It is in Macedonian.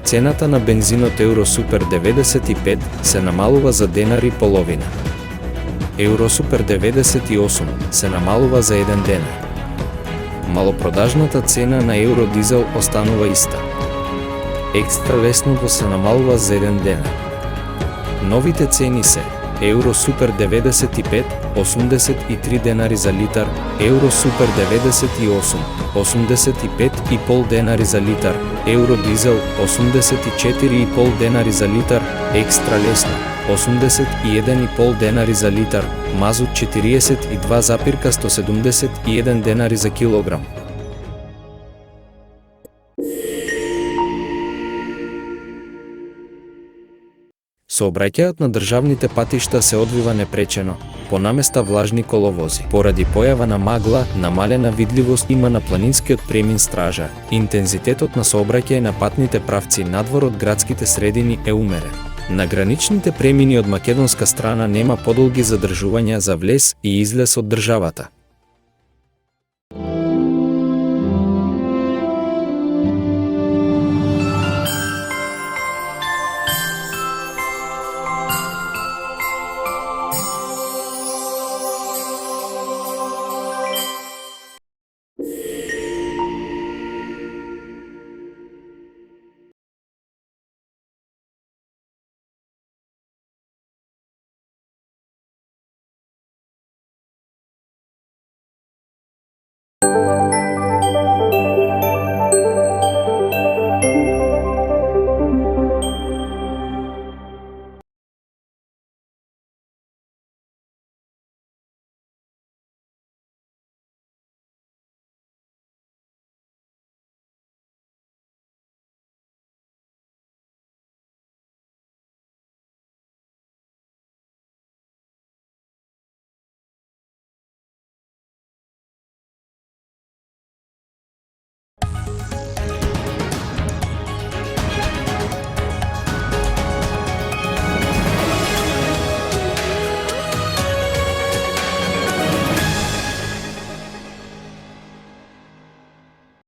Цената на бензинот Евросупер 95 се намалува за £1,50. Евросупер 98 се намалува за 1 денар. Малопродажната цена на Евродизел останува иста. Екстра лесното се намалува за 1 денар. Новите цени се Евросупер 95 83 денари за литар, Евросупер 98 85,5 денари за литар, Евродизел 84,5 денари за литар, екстра лесно 81,5 денари за литар, мазут 42,171 денари за килограм. Сообраќајот на државните патишта се одвива непречено, по наместа влажни коловози. Поради појава на магла, намалена видливост има на планинскиот премин стража. Интензитетот на сообраќај на патните правци надвор од градските средини е умерен. На граничните премини од македонска страна нема подолги задржувања за влез и излез од државата.